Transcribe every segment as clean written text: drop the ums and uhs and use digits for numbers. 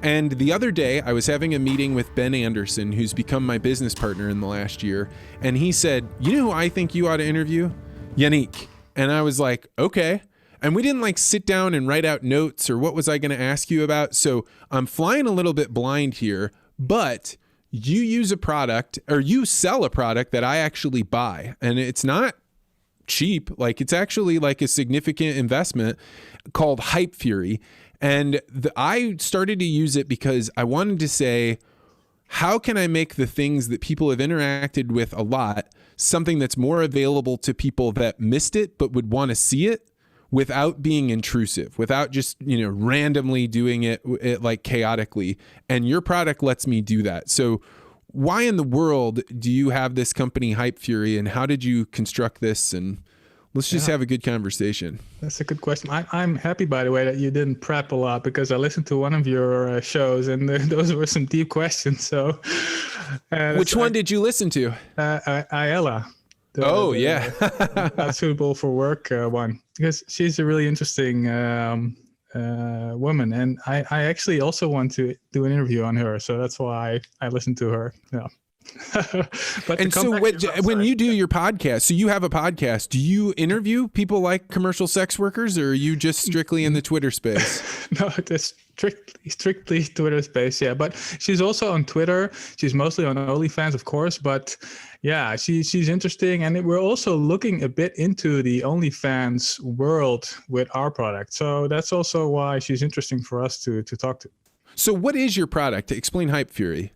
And the other day, I was having a meeting with Ben Anderson, who's become my business partner in the last year. And he said, you know who I think you ought to interview? Yannick. And I was like, okay. And we didn't like sit down and write out notes or what was I going to ask you about. So I'm flying a little bit blind here, but you use a product or you sell a product that I actually buy. And it's not cheap. Like it's actually like a significant investment called Hype Fury. And I started to use it because I wanted to say, how can I make the things that people have interacted with a lot something that's more available to people that missed it but would want to see it without being intrusive, without just, randomly doing it like chaotically. And your product lets me do that. So why in the world do you have this company Hype Fury, and how did you construct this? And let's just have a good conversation. That's a good question. I'm happy, by the way, that you didn't prep a lot, because I listened to one of your shows and those were some deep questions. So, which one did you listen to? Ayala. Not suitable for work one, because she's a really interesting woman, and I actually also want to do an interview on her, so that's why I listened to her. Yeah. But and so when you do your podcast, so you have a podcast, do you interview people like commercial sex workers, or are you just strictly in the Twitter space? No, it's strictly Twitter space. Yeah. But she's also on Twitter. She's mostly on OnlyFans, of course, but yeah, she's interesting. And we're also looking a bit into the OnlyFans world with our product. So that's also why she's interesting for us to talk to. So what is your product? Explain Hype Fury.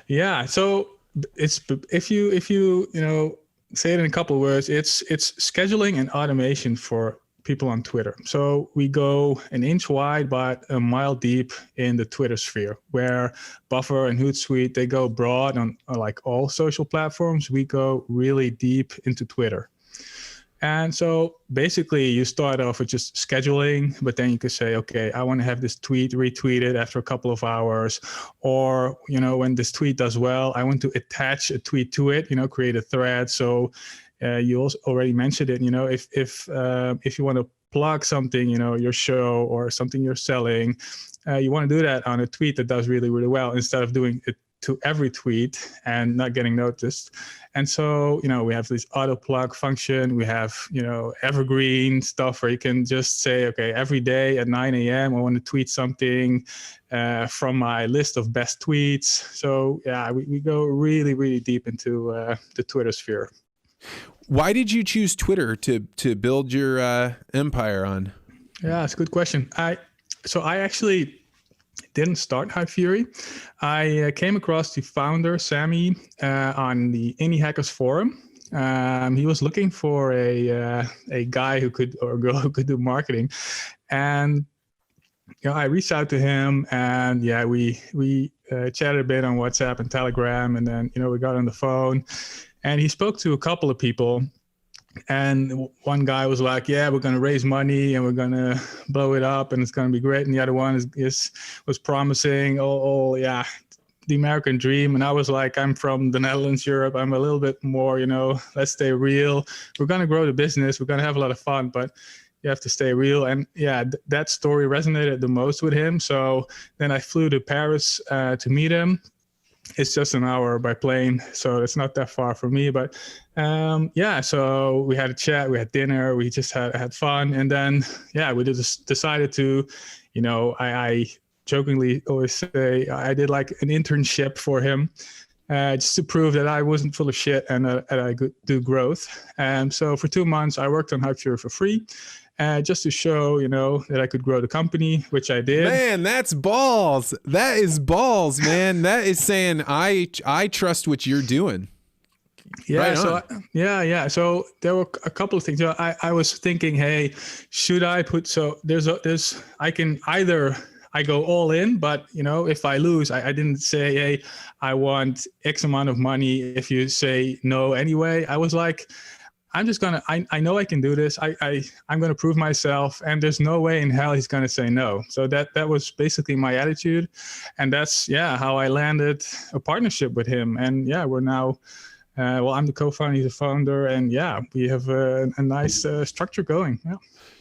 Yeah. So it's, if you say it in a couple of words, it's scheduling and automation for people on Twitter. So we go an inch wide but a mile deep in the Twitter sphere, where Buffer and Hootsuite, they go broad on like all social platforms. We go really deep into Twitter. And so basically you start off with just scheduling, but then you could say, okay, I want to have this tweet retweeted after a couple of hours. Or, when this tweet does well, I want to attach a tweet to it, create a thread. So you also already mentioned it, if you want to plug something, your show or something you're selling, you want to do that on a tweet that does really, really well, instead of doing it to every tweet and not getting noticed. And so, we have this auto plug function. We have, evergreen stuff where you can just say, okay, every day at 9 a.m., I want to tweet something from my list of best tweets. So yeah, we go really, really deep into the Twitter sphere. Why did you choose Twitter to build your empire on? Yeah, it's a good question. I actually didn't start Hype Fury. I came across the founder, Sammy, on the Indie Hackers forum. He was looking for a guy who could, or girl who could do marketing. And I reached out to him, and we chatted a bit on WhatsApp and Telegram, and then we got on the phone, and he spoke to a couple of people. And one guy was like, yeah, we're going to raise money and we're going to blow it up and it's going to be great. And the other one was promising, the American dream. And I was like, I'm from the Netherlands, Europe. I'm a little bit more, let's stay real. We're going to grow the business. We're going to have a lot of fun, but you have to stay real. And yeah, that story resonated the most with him. So then I flew to Paris to meet him. It's just an hour by plane, so it's not that far from me. But so we had a chat, we had dinner, we just had fun. And then, we just decided to, I jokingly always say I did like an internship for him, just to prove that I wasn't full of shit and that I could do growth. And so for 2 months, I worked on Hype Fury for free. Just to show, that I could grow the company, which I did. Man, that's balls. That is balls, man. That is saying I trust what you're doing. Yeah. Right So there were a couple of things. I was thinking, hey, should I put? So I can either I go all in, but if I lose, I didn't say, hey, I want X amount of money. If you say no anyway, I was like, I'm just gonna. I know I can do this. I'm gonna prove myself, and there's no way in hell he's gonna say no. So that was basically my attitude, and that's how I landed a partnership with him. And we're now. I'm the co-founder, he's the founder, and we have a nice structure going. Yeah.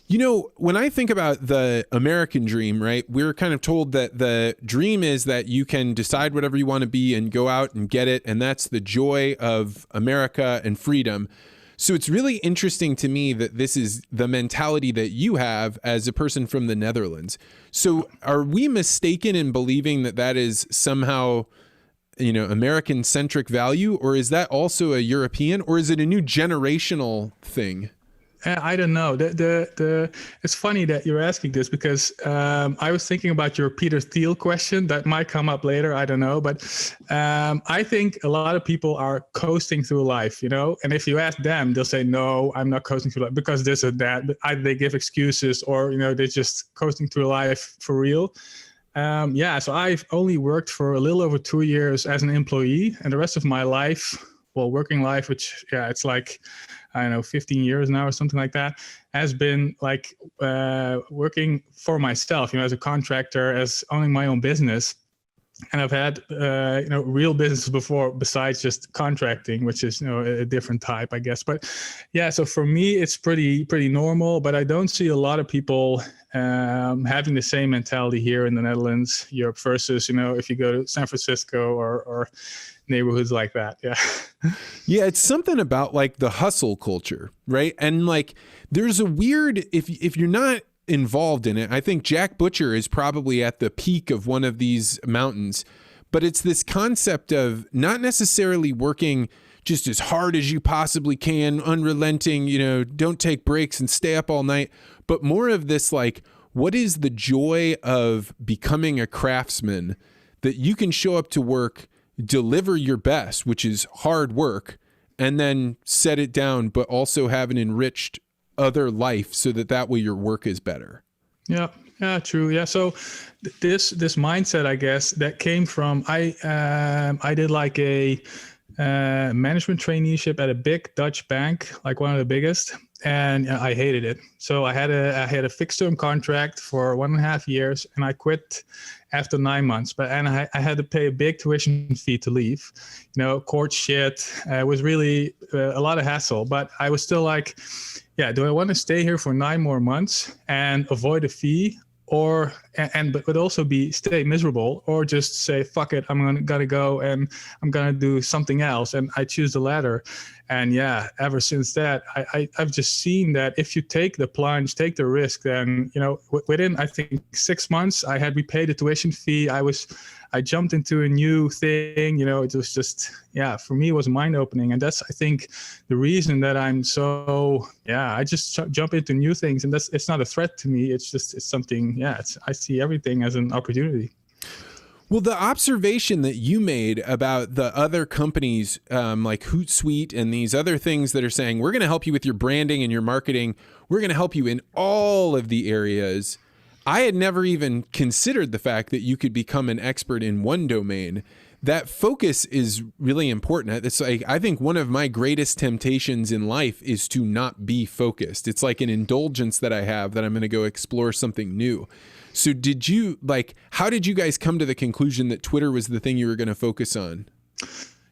You know, when I think about the American dream, right, we're kind of told that the dream is that you can decide whatever you want to be and go out and get it. And that's the joy of America and freedom. So it's really interesting to me that this is the mentality that you have as a person from the Netherlands. So are we mistaken in believing that that is somehow, you know, American centric value, or is that also a European, or is it a new generational thing? I don't know. It's funny that you're asking this because I was thinking about your Peter Thiel question that might come up later. I don't know, but I think a lot of people are coasting through life, you know. And if you ask them, they'll say, "No, I'm not coasting through life because this or that." But they give excuses, or you know, they're just coasting through life for real. So I've only worked for a little over 2 years as an employee, and the rest of my life, well, working life, which it's like, I don't know, 15 years now or something like that, has been like working for myself, you know, as a contractor, as owning my own business. And I've had, real business before besides just contracting, which is, you know, a different type, I guess. But yeah, so for me, it's pretty normal, but I don't see a lot of people having the same mentality here in the Netherlands, Europe, versus, you know, if you go to San Francisco or neighborhoods like that. Yeah. Yeah, it's something about like the hustle culture, right? And like there's a weird, if you're not involved in it, I think Jack Butcher is probably at the peak of one of these mountains, but it's this concept of not necessarily working just as hard as you possibly can, unrelenting, you know, don't take breaks and stay up all night, but more of this like, what is the joy of becoming a craftsman that you can show up to work, deliver your best, which is hard work, and then set it down, but also have an enriched other life so that way your work is better. Yeah, true. Yeah. So this mindset, I guess, that came from, I did like a management traineeship at a big Dutch bank, like one of the biggest, and I hated it. So I had a fixed term contract for 1.5 years, and I quit after 9 months. I had to pay a big tuition fee to leave. You know, court shit. It was really a lot of hassle. But I was still like, yeah, do I want to stay here for 9 more months and avoid a fee, but also stay miserable, or just say, fuck it, I'm gonna go and I'm gonna do something else? And I choose the latter. And yeah, ever since that, I've just seen that if you take the plunge, take the risk, then, you know, within, I think, 6 months, I had repaid the tuition fee. I jumped into a new thing, you know. It was just, yeah, for me, it was mind opening. And that's, I think, the reason that I'm so, I just jump into new things. And it's not a threat to me. It's something, I see everything as an opportunity. Well, the observation that you made about the other companies like Hootsuite and these other things that are saying, we're going to help you with your branding and your marketing, we're going to help you in all of the areas. I had never even considered the fact that you could become an expert in one domain. That focus is really important. It's like, I think one of my greatest temptations in life is to not be focused. It's like an indulgence that I have that I'm going to go explore something new. So how did you guys come to the conclusion that Twitter was the thing you were going to focus on?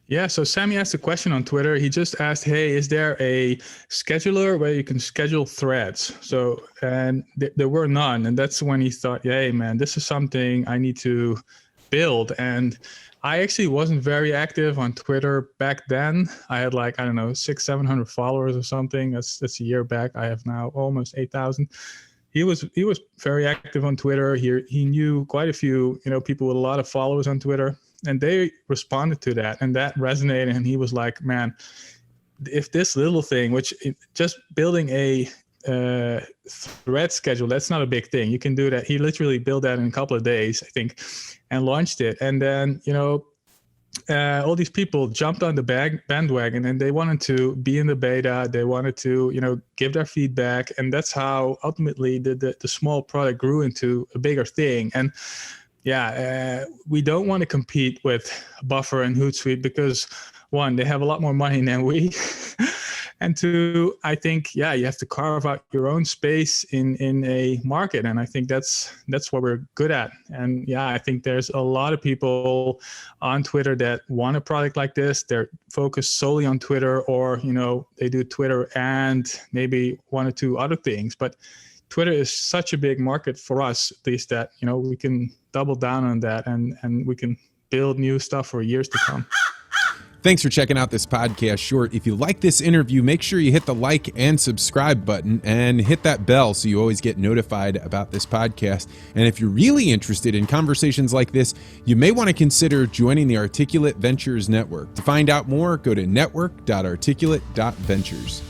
Yeah, so Sammy asked a question on Twitter. He just asked, hey, is there a scheduler where you can schedule threads? So, and there were none. And that's when he thought, hey, man, this is something I need to build. And I actually wasn't very active on Twitter back then. I had 600-700 followers or something. That's a year back. I have now almost 8,000. He was very active on Twitter. He knew quite a few, you know, people with a lot of followers on Twitter, and they responded to that, and that resonated. And he was like, man, if this little thing, which just building a thread schedule, that's not a big thing. You can do that. He literally built that in a couple of days, I think, and launched it. And then, you know, all these people jumped on the bandwagon, and they wanted to be in the beta. They wanted to, you know, give their feedback. And that's how ultimately the small product grew into a bigger thing. And we don't want to compete with Buffer and Hootsuite because, one, they have a lot more money than we. And two, I think, you have to carve out your own space in a market. And I think that's what we're good at. And I think there's a lot of people on Twitter that want a product like this. They're focused solely on Twitter, or, you know, they do Twitter and maybe one or two other things. But Twitter is such a big market for us, at least, that we can double down on that and we can build new stuff for years to come. Thanks for checking out this podcast short. If you like this interview, make sure you hit the like and subscribe button and hit that bell so you always get notified about this podcast. And if you're really interested in conversations like this, you may want to consider joining the Articulate Ventures Network. To find out more, go to network.articulate.ventures.